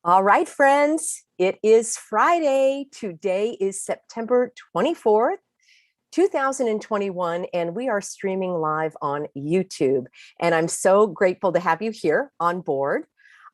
All right, friends, it is Friday. Today is September 24th, 2021, and we are streaming live on YouTube. And I'm so grateful to have you here on board.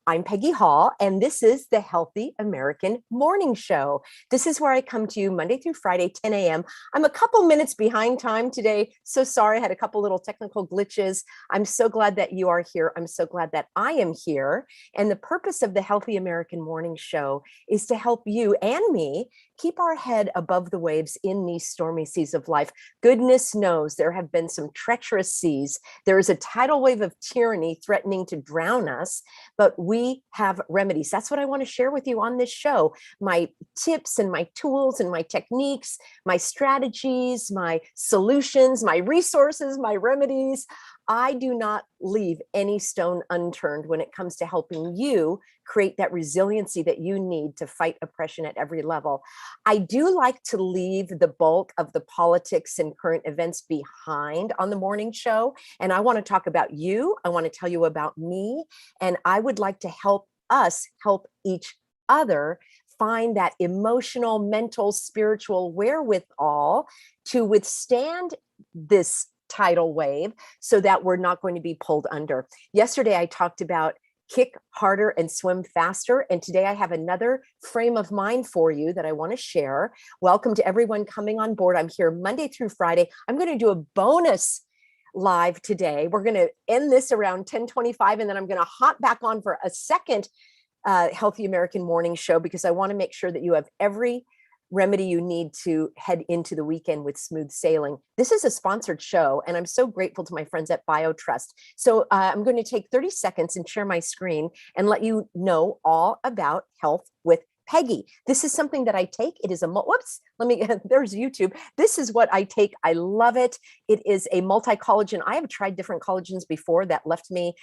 I'm Peggy Hall, and this is the Healthy American Morning Show. This is where I come to you Monday through Friday, 10 a.m. I'm a couple minutes behind time today. So sorry, I had a couple little technical glitches. I'm so glad that you are here. I'm so glad that I am here. And the purpose of the Healthy American Morning Show is to help you and me keep our head above the waves in these stormy seas of life. Goodness knows there have been some treacherous seas. There is a tidal wave of tyranny threatening to drown us, but we have remedies. That's what I want to share with you on this show. My tips and my tools and my techniques, my strategies, my solutions, my resources, my remedies. I do not leave any stone unturned when it comes to helping you create that resiliency that you need to fight oppression at every level. I do like to leave the bulk of the politics and current events behind on the morning show. And I want to talk about you. I want to tell you about me. And I would like to help us help each other find that emotional, mental, spiritual wherewithal to withstand this tidal wave so that we're not going to be pulled under. Yesterday, I talked about kick harder and swim faster. And today I have another frame of mind for you that I want to share. Welcome to everyone coming on board. I'm here Monday through Friday. I'm going to do a bonus live today. We're going to end this around 10:25, and then I'm going to hop back on for a second Healthy American Morning Show because I want to make sure that you have every remedy you need to head into the weekend with smooth sailing. This is a sponsored show, and I'm so grateful to my friends at BioTrust. So I'm going to take 30 seconds and share my screen and let you know all about Health with Peggy. This is something that I take. It is a, whoops, there's YouTube. This is what I take. I love it. It is a multi-collagen. I have tried different collagens before that left me,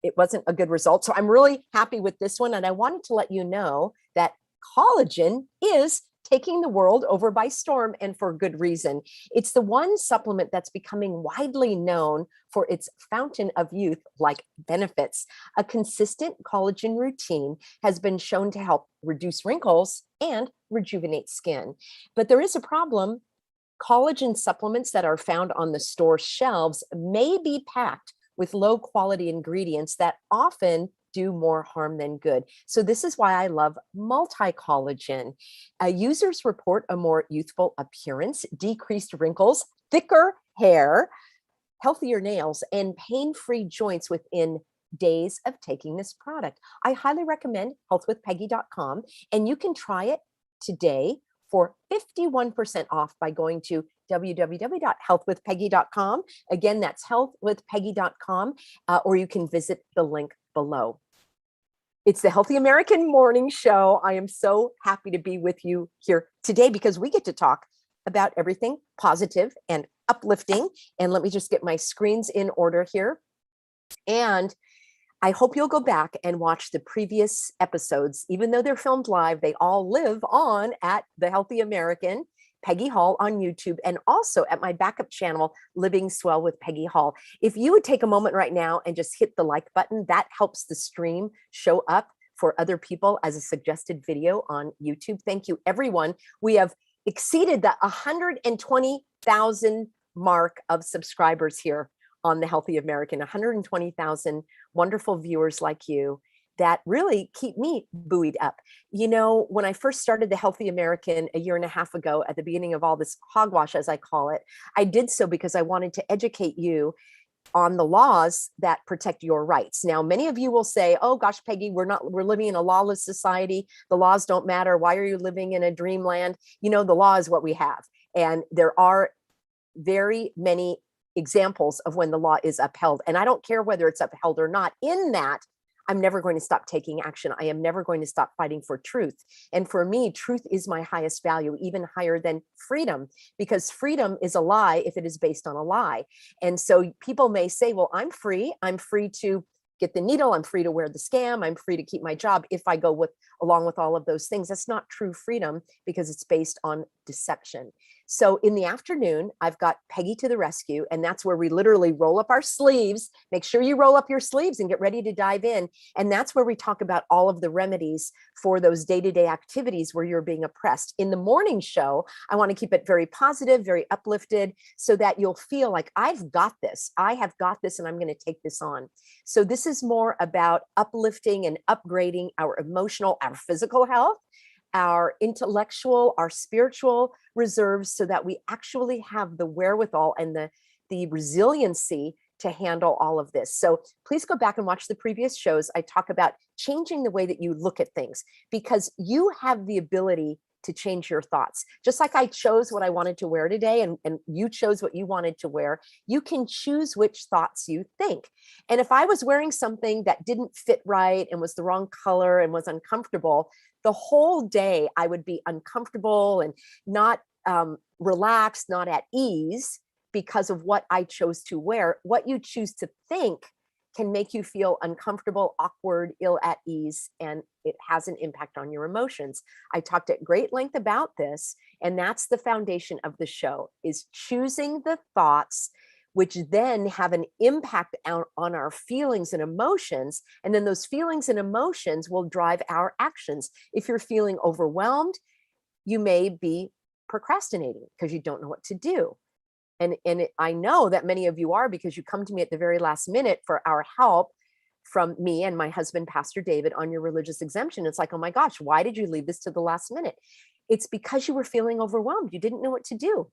it wasn't a good result. So I'm really happy with this one. And I wanted to let you know that collagen is taking the world over by storm, and for good reason. It's the one supplement that's becoming widely known for its fountain of youth-like benefits. A consistent collagen routine has been shown to help reduce wrinkles and rejuvenate skin. But there is a problem. Collagen supplements that are found on the store shelves may be packed with low quality ingredients that often do more harm than good. So this is why I love multi-collagen. Users report a more youthful appearance, decreased wrinkles, thicker hair, healthier nails, and pain-free joints within days of taking this product. I highly recommend healthwithpeggy.com, and you can try it today for 51% off by going to www.healthwithpeggy.com. Again, that's healthwithpeggy.com, or you can visit the link below. It's the Healthy American Morning Show. I am so happy to be with you here today because we get to talk about everything positive and uplifting. And let me just get my screens in order here. And I hope you'll go back and watch the previous episodes. Even though they're filmed live, they all live on at the Healthy American Peggy Hall on YouTube, and also at my backup channel, Living Swell with Peggy Hall. If you would take a moment right now and just hit the like button, that helps the stream show up for other people as a suggested video on YouTube. Thank you, everyone. We have exceeded the 120,000 mark of subscribers here on the Healthy American, 120,000 wonderful viewers like you that really keep me buoyed up. You know, when I first started the Healthy American a year and a half ago, at the beginning of all this hogwash, as I call it, I did so because I wanted to educate you on the laws that protect your rights. Now, many of you will say, oh gosh, Peggy, we're living in a lawless society. The laws don't matter. Why are you living in a dreamland? You know, the law is what we have. And there are very many examples of when the law is upheld. And I don't care whether it's upheld or not. In that, I'm never going to stop taking action. I am never going to stop fighting for truth. And for me, truth is my highest value, even higher than freedom, because freedom is a lie if it is based on a lie. And so people may say, well, I'm free. I'm free to get the needle. I'm free to wear the scam. I'm free to keep my job if I go along with all of those things. That's not true freedom because it's based on deception. So in the afternoon, I've got Peggy to the rescue, and that's where we literally roll up our sleeves. Make sure you roll up your sleeves and get ready to dive in. And that's where we talk about all of the remedies for those day-to-day activities where you're being oppressed. In the morning show, I want to keep it very positive, very uplifted, so that you'll feel like I've got this. I have got this, and I'm going to take this on. So this is more about uplifting and upgrading our emotional, our physical health, our intellectual, our spiritual reserves, so that we actually have the wherewithal and the resiliency to handle all of this. So please go back and watch the previous shows. I talk about changing the way that you look at things, because you have the ability to change your thoughts. Just like I chose what I wanted to wear today, and you chose what you wanted to wear, you can choose which thoughts you think. And if I was wearing something that didn't fit right and was the wrong color and was uncomfortable, the whole day I would be uncomfortable and not relaxed, not at ease, because of what I chose to wear. What you choose to think can make you feel uncomfortable, awkward, ill at ease, and it has an impact on your emotions. I talked at great length about this, and that's the foundation of the show, is choosing the thoughts which then have an impact on our feelings and emotions. And then those feelings and emotions will drive our actions. If you're feeling overwhelmed, you may be procrastinating because you don't know what to do. I know that many of you are, because you come to me at the very last minute for our help from me and my husband, Pastor David, on your religious exemption. It's like, oh my gosh, why did you leave this to the last minute? It's because you were feeling overwhelmed. You didn't know what to do.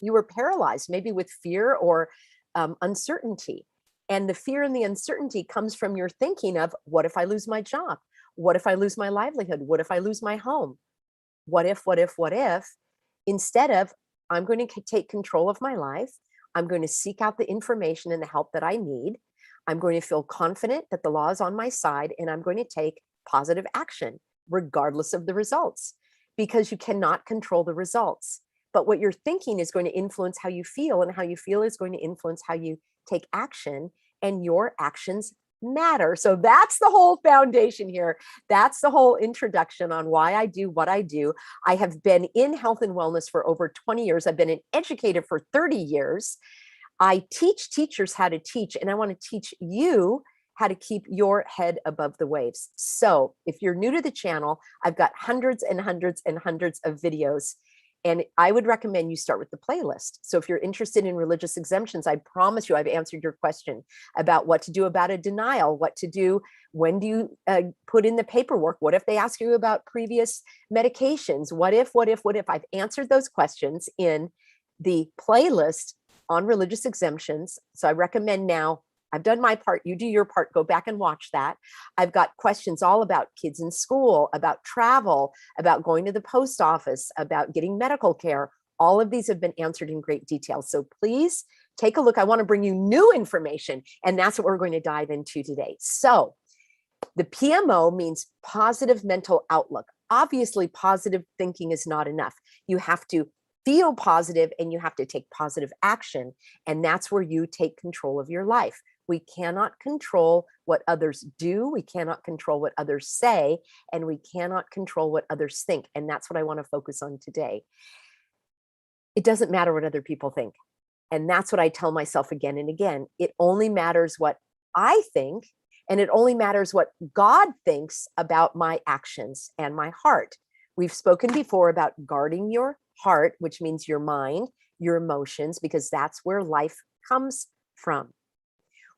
You were paralyzed, maybe with fear or uncertainty. And the fear and the uncertainty comes from your thinking of, what if I lose my job? What if I lose my livelihood? What if I lose my home? What if, instead of, I'm going to take control of my life. I'm going to seek out the information and the help that I need. I'm going to feel confident that the law is on my side, and I'm going to take positive action regardless of the results, because you cannot control the results. But what you're thinking is going to influence how you feel, and how you feel is going to influence how you take action, and your actions matter. So that's the whole foundation here. That's the whole introduction on why I do what I do. I have been in health and wellness for over 20 years. I've been an educator for 30 years. I teach teachers how to teach, and I want to teach you how to keep your head above the waves. So if you're new to the channel, I've got hundreds and hundreds and hundreds of videos. And I would recommend you start with the playlist. So if you're interested in religious exemptions, I promise you I've answered your question about what to do about a denial, what to do, when do you put in the paperwork, what if they ask you about previous medications, what if, I've answered those questions in the playlist on religious exemptions. So I recommend now, I've done my part, you do your part, go back and watch that. I've got questions all about kids in school, about travel, about going to the post office, about getting medical care. All of these have been answered in great detail. So please take a look. I want to bring you new information, and that's what we're going to dive into today. So the PMO means positive mental outlook. Obviously, positive thinking is not enough. You have to feel positive, and you have to take positive action. And that's where you take control of your life. We cannot control what others do. We cannot control what others say, and we cannot control what others think. And that's what I want to focus on today. It doesn't matter what other people think. And that's what I tell myself again and again. It only matters what I think, and it only matters what God thinks about my actions and my heart. We've spoken before about guarding your heart, which means your mind, your emotions, because that's where life comes from.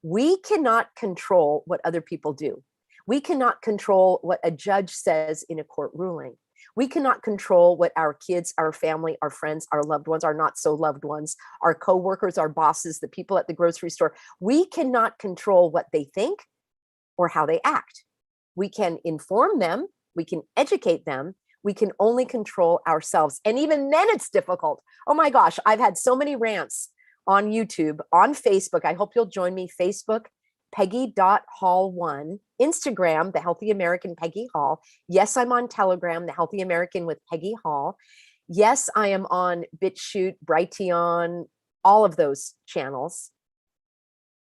We cannot control what other people do. We cannot control what a judge says in a court ruling. We cannot control what our kids, our family, our friends, our loved ones, our not so loved ones, our coworkers, our bosses, the people at the grocery store. We cannot control what they think or how they act. We can inform them. We can educate them. We can only control ourselves. And even then it's difficult. Oh my gosh, I've had so many rants on YouTube, on Facebook. I hope you'll join me. Facebook, Peggy.Hall1, Instagram, the Healthy American Peggy Hall. Yes, I'm on Telegram, the Healthy American with Peggy Hall. Yes, I am on BitChute, Brighteon, all of those channels.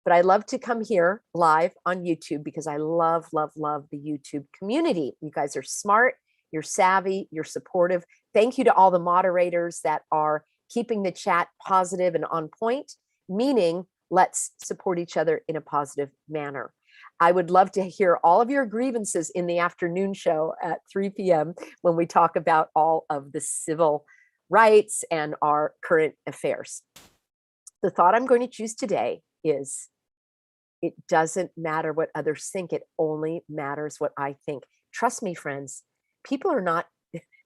But I love to come here live on YouTube because I love, love, love the YouTube community. You guys are smart, you're savvy, you're supportive. Thank you to all the moderators that are keeping the chat positive and on point, meaning let's support each other in a positive manner. I would love to hear all of your grievances in the afternoon show at 3 p.m. when we talk about all of the civil rights and our current affairs. The thought I'm going to choose today is, it doesn't matter what others think. It only matters what I think. Trust me, friends, people are not,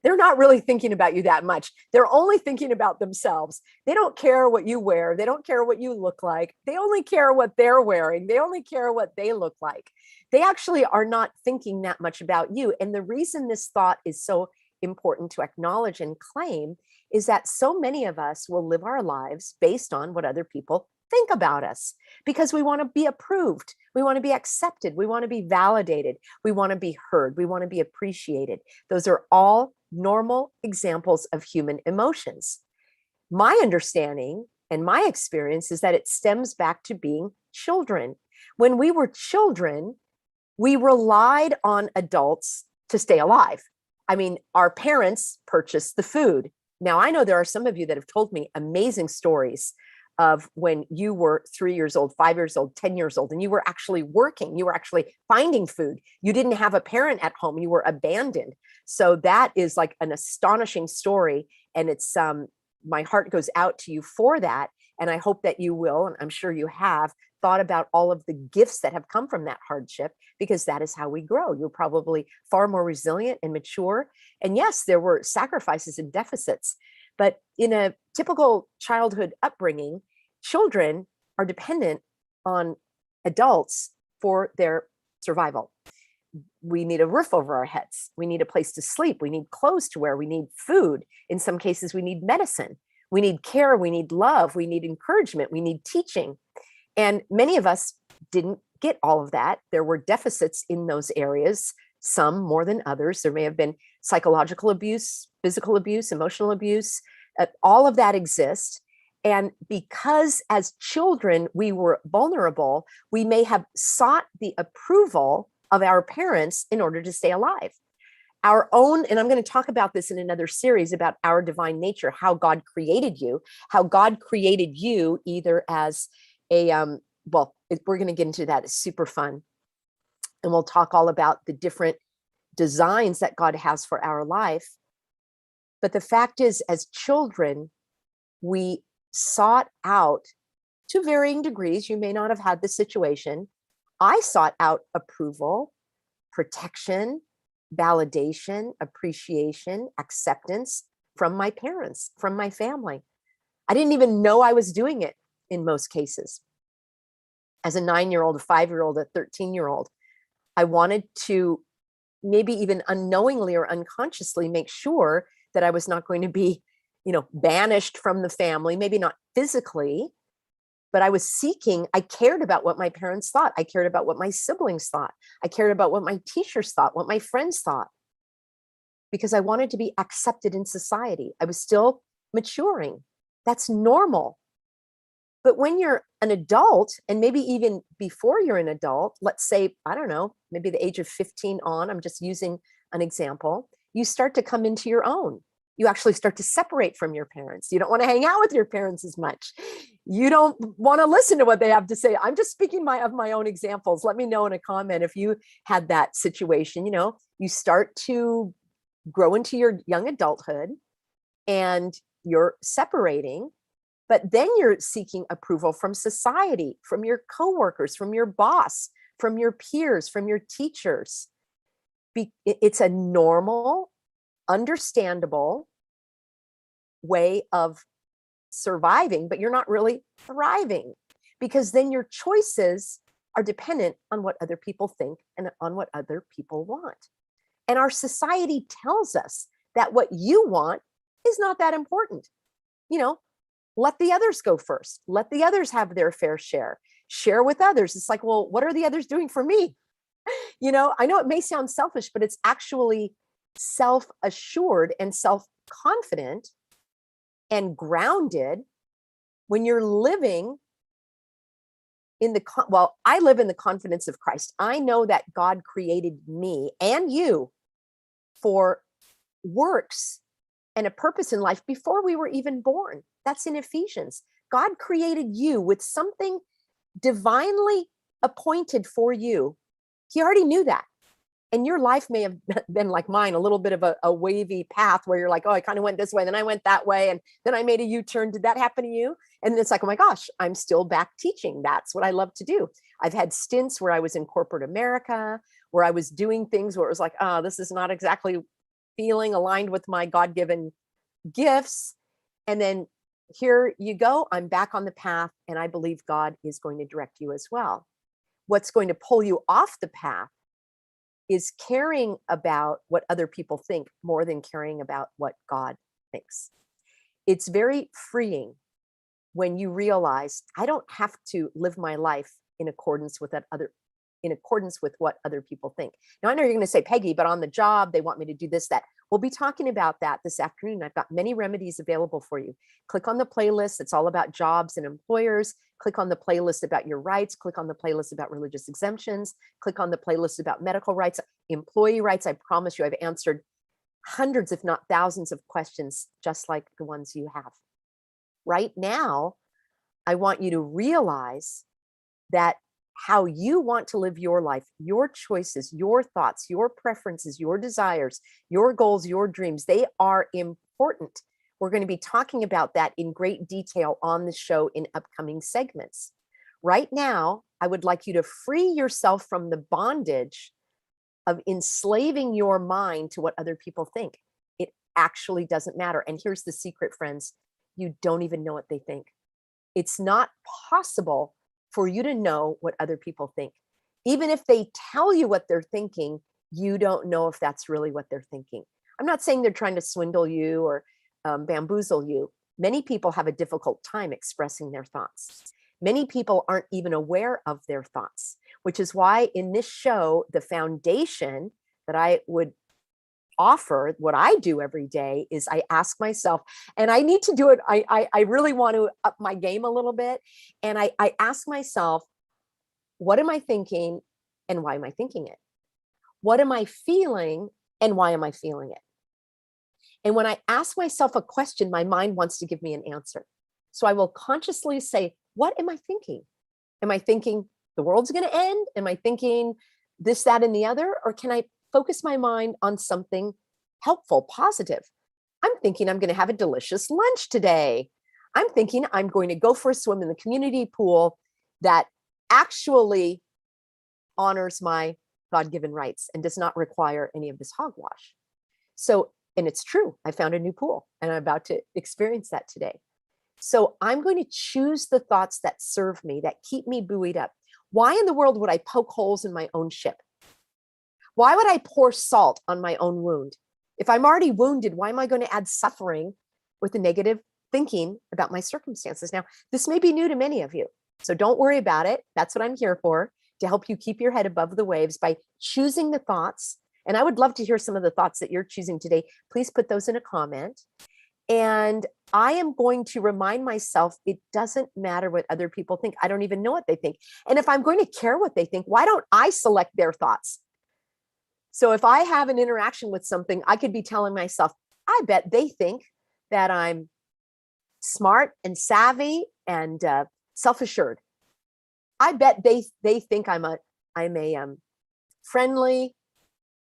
they're not really thinking about you that much. They're only thinking about themselves. They don't care what you wear. They don't care what you look like. They only care what they're wearing. They only care what they look like. They actually are not thinking that much about you. And the reason this thought is so important to acknowledge and claim is that so many of us will live our lives based on what other people think about us, because we want to be approved. We want to be accepted. We want to be validated. We want to be heard. We want to be appreciated. Those are all normal examples of human emotions. My understanding and my experience is that it stems back to being children. When we were children, we relied on adults to stay alive. I mean, our parents purchased the food. Now, I know there are some of you that have told me amazing stories of when you were 3 years old, 5 years old, 10 years old, and you were actually working, you were actually finding food. You didn't have a parent at home, you were abandoned. So that is like an astonishing story. And it's, my heart goes out to you for that. And I hope that you will, and I'm sure you have, thought about all of the gifts that have come from that hardship, because that is how we grow. You're probably far more resilient and mature. And yes, there were sacrifices and deficits, but in a typical childhood upbringing, children are dependent on adults for their survival. We need a roof over our heads. We need a place to sleep. We need clothes to wear. We need food. In some cases, we need medicine. We need care. We need love. We need encouragement. We need teaching. And many of us didn't get all of that. There were deficits in those areas, some more than others. There may have been psychological abuse, physical abuse, emotional abuse. All of that exists. And because as children, we were vulnerable, we may have sought the approval of our parents in order to stay alive. Our own, and I'm going to talk about this in another series about our divine nature, how God created you, either as a, well, we're going to get into that. It's super fun. And we'll talk all about the different designs that God has for our life. But the fact is, as children, we sought out, to varying degrees, you may not have had the situation. I sought out approval, protection, validation, appreciation, acceptance from my parents, from my family. I didn't even know I was doing it in most cases. As a 9-year-old, a 5-year-old, a 13-year-old, I wanted to maybe even unknowingly or unconsciously make sure that I was not going to be, banished from the family, maybe not physically, but I was seeking, I cared about what my parents thought. I cared about what my siblings thought. I cared about what my teachers thought, what my friends thought, because I wanted to be accepted in society. I was still maturing. That's normal. But when you're an adult, and maybe even before you're an adult, let's say, I don't know, maybe the age of 15 on, I'm just using an example, you start to come into your own. You actually start to separate from your parents. You don't want to hang out with your parents as much. You don't want to listen to what they have to say. I'm just speaking of my own examples. Let me know in a comment if you had that situation. You start to grow into your young adulthood and you're separating, but then you're seeking approval from society, from your coworkers, from your boss, from your peers, from your teachers. It's a normal, understandable way of surviving, but you're not really thriving, because then your choices are dependent on what other people think and on what other people want. And our society tells us that what you want is not that important. Let the others go first. Let the others have their fair share. Share with others. It's like, well, what are the others doing for me? I know it may sound selfish, but it's actually self-assured and self-confident and grounded when you're living in I live in the confidence of Christ. I know that God created me and you for works and a purpose in life before we were even born. That's in Ephesians. God created you with something divinely appointed for you. He already knew that. And your life may have been like mine, a little bit of a wavy path where you're like, oh, I kind of went this way, then I went that way, and then I made a U-turn. Did that happen to you? And then it's like, oh my gosh, I'm still back teaching. That's what I love to do. I've had stints where I was in corporate America, where I was doing things where it was like, oh, this is not exactly feeling aligned with my God-given gifts. And then here you go, I'm back on the path, and I believe God is going to direct you as well. What's going to pull you off the path is caring about what other people think more than caring about what God thinks. It's very freeing when you realize I don't have to live my life in accordance with what other people think. Now, I know you're going to say, Peggy, but on the job, they want me to do this, that. We'll be talking about that this afternoon. I've got many remedies available for you. Click on the playlist. It's all about jobs and employers. Click on the playlist about your rights. Click on the playlist about religious exemptions. Click on the playlist about medical rights, employee rights. I promise you, I've answered hundreds, if not thousands of questions, just like the ones you have. Right now, I want you to realize that how you want to live your life, your choices, your thoughts, your preferences, your desires, your goals, your dreams, they are important. We're going to be talking about that in great detail on the show in upcoming segments. Right now, I would like you to free yourself from the bondage of enslaving your mind to what other people think. It actually doesn't matter. And here's the secret, friends. You don't even know what they think. It's not possible for you to know what other people think. Even if they tell you what they're thinking, you don't know if that's really what they're thinking. I'm not saying they're trying to swindle you or bamboozle you. Many people have a difficult time expressing their thoughts. Many people aren't even aware of their thoughts, which is why in this show, the foundation that I would offer, what I do every day is I ask myself, and I need to do it. I really want to up my game a little bit. And I ask myself, what am I thinking and why am I thinking it? What am I feeling and why am I feeling it? And when I ask myself a question, my mind wants to give me an answer. So I will consciously say, what am I thinking? Am I thinking the world's going to end? Am I thinking this, that, and the other? Or can I focus my mind on something helpful, positive? I'm thinking I'm going to have a delicious lunch today. I'm thinking I'm going to go for a swim in the community pool that actually honors my God-given rights and does not require any of this hogwash. So, and it's true, I found a new pool and I'm about to experience that today. So I'm going to choose the thoughts that serve me, that keep me buoyed up. Why in the world would I poke holes in my own ship? Why would I pour salt on my own wound? If I'm already wounded, why am I going to add suffering with a negative thinking about my circumstances? Now, this may be new to many of you, so don't worry about it. That's what I'm here for, to help you keep your head above the waves by choosing the thoughts. And I would love to hear some of the thoughts that you're choosing today. Please put those in a comment. And I am going to remind myself, it doesn't matter what other people think. I don't even know what they think. And if I'm going to care what they think, why don't I select their thoughts? So if I have an interaction with something, I could be telling myself, I bet they think that I'm smart and savvy and self-assured. I bet they think I'm a friendly,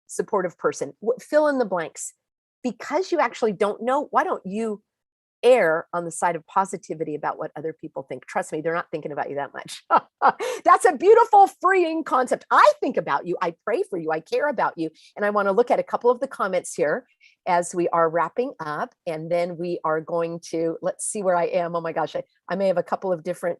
supportive person. Fill in the blanks. Because you actually don't know, why don't you err on the side of positivity about what other people think? Trust me, they're not thinking about you that much. That's a beautiful, freeing concept. I think about you. I pray for you. I care about you. And I want to look at a couple of the comments here as we are wrapping up. And then we are going to, let's see where I am. Oh my gosh, I may have a couple of different,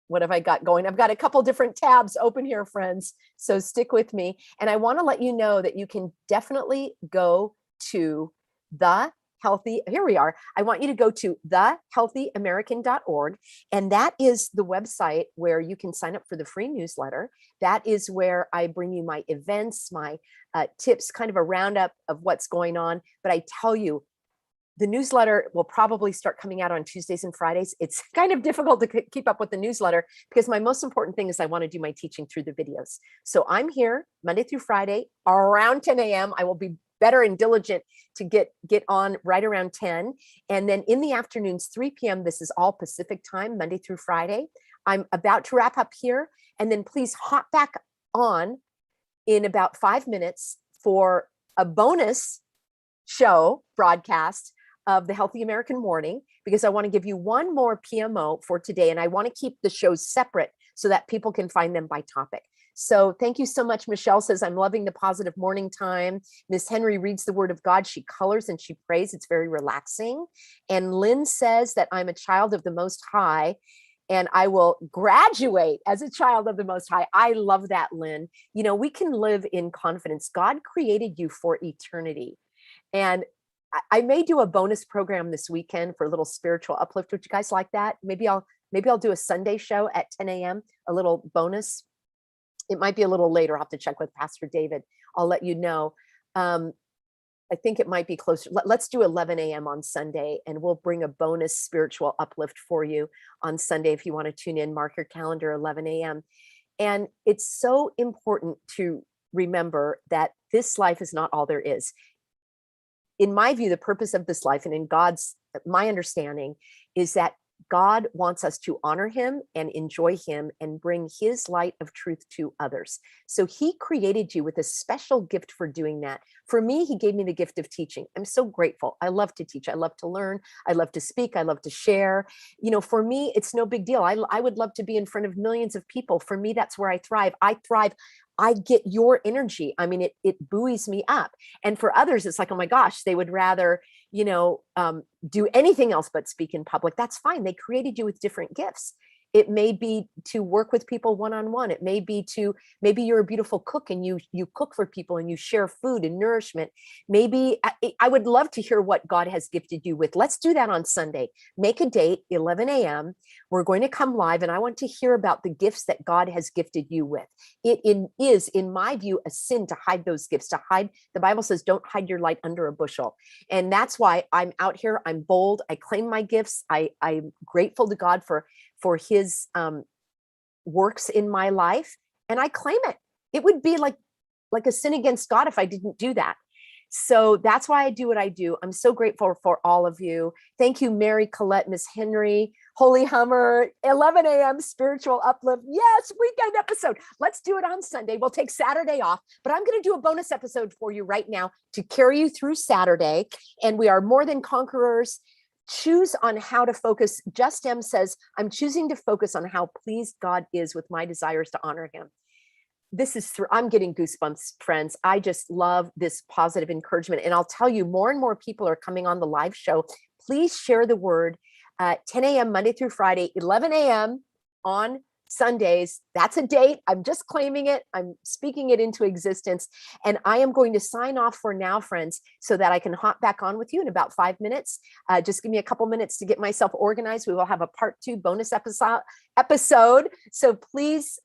what have I got going? I've got a couple different tabs open here, friends. So stick with me. And I want to let you know that you can definitely go to here we are. I want you to go to thehealthyamerican.org. And that is the website where you can sign up for the free newsletter. That is where I bring you my events, my tips, kind of a roundup of what's going on. But I tell you, the newsletter will probably start coming out on Tuesdays and Fridays. It's kind of difficult to keep up with the newsletter because my most important thing is I want to do my teaching through the videos. So I'm here Monday through Friday around 10 a.m. I will be better and diligent to get on right around 10. And then in the afternoons, 3 p.m., this is all Pacific time, Monday through Friday. I'm about to wrap up here. And then please hop back on in about 5 minutes for a bonus show broadcast of the Healthy American Morning, because I want to give you one more PMO for today. And I want to keep the shows separate so that people can find them by topic. So thank you so much. Michelle says, I'm loving the positive morning time. Miss Henry reads the word of God. She colors and she prays. It's very relaxing. And Lynn says that I'm a child of the Most High and I will graduate as a child of the Most High. I love that, Lynn. You know, we can live in confidence. God created you for eternity. And I may do a bonus program this weekend for a little spiritual uplift. Would you guys like that? Maybe I'll do a Sunday show at 10 a.m., a little bonus. It might be a little later. I'll have to check with Pastor David. I'll let you know. I think it might be closer. Let's do 11 a.m. on Sunday, and we'll bring a bonus spiritual uplift for you on Sunday. If you want to tune in, mark your calendar, 11 a.m. And it's so important to remember that this life is not all there is. In my view, the purpose of this life, and in my understanding, is that God wants us to honor him and enjoy him and bring his light of truth to others. So he created you with a special gift for doing that. For me, he gave me the gift of teaching. I'm so grateful. I love to teach. I love to learn. I love to speak. I love to share. You know, for me, it's no big deal. I would love to be in front of millions of people. For me, that's where I thrive. I get your energy. I mean, it buoys me up. And for others, it's like, oh my gosh, they would rather, do anything else but speak in public. That's fine. They created you with different gifts. It may be to work with people one-on-one. It may be maybe you're a beautiful cook and you cook for people and you share food and nourishment. Maybe I would love to hear what God has gifted you with. Let's do that on Sunday. Make a date, 11 a.m. We're going to come live, and I want to hear about the gifts that God has gifted you with. It is, in my view, a sin to hide those gifts, the Bible says, don't hide your light under a bushel. And that's why I'm out here. I'm bold. I claim my gifts. I'm grateful to God for his works in my life, and I claim it. It would be like a sin against God if I didn't do that. So that's why I do what I do. I'm so grateful for all of you. Thank you, Mary, Colette, Miss Henry, Holy Hummer, 11 a.m. spiritual uplift. Yes, weekend episode. Let's do it on Sunday. We'll take Saturday off, but I'm going to do a bonus episode for you right now to carry you through Saturday. And we are more than conquerors. Choose on how to focus. Just M says, I'm choosing to focus on how pleased God is with my desires to honor him. I'm getting goosebumps, friends. I just love this positive encouragement. And I'll tell you, more and more people are coming on the live show. Please share the word. 10 a.m. Monday through Friday, 11 a.m. on Sundays. That's a date. I'm just claiming it. I'm speaking it into existence. And I am going to sign off for now, friends, so that I can hop back on with you in about 5 minutes. Just give me a couple minutes to get myself organized. We will have a part 2 bonus episode. So please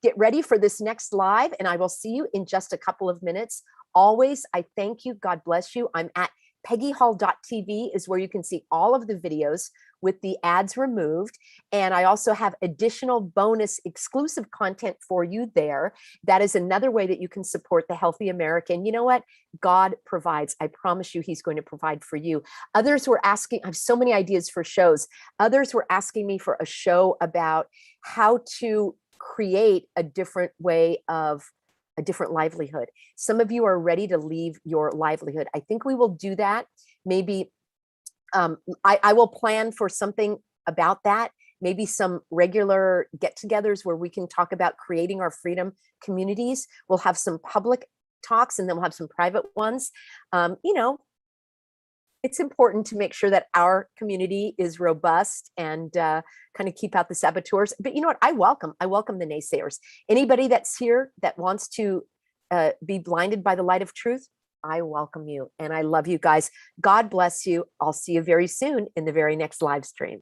get ready for this next live, and I will see you in just a couple of minutes. Always, I thank you. God bless you. I'm at peggyhall.tv is where you can see all of the videos with the ads removed. And I also have additional bonus exclusive content for you there. That is another way that you can support the Healthy American. You know what? God provides. I promise you, he's going to provide for you. Others were asking, I have so many ideas for shows. Others were asking me for a show about how to create a different way of a different livelihood. Some of you are ready to leave your livelihood. I think we will do that. Maybe I will plan for something about that. Maybe some regular get-togethers where we can talk about creating our freedom communities. We'll have some public talks, and then we'll have some private ones. It's important to make sure that our community is robust and kind of keep out the saboteurs. But you know what? I welcome the naysayers. Anybody that's here that wants to be blinded by the light of truth, I welcome you. And I love you guys. God bless you. I'll see you very soon in the very next live stream.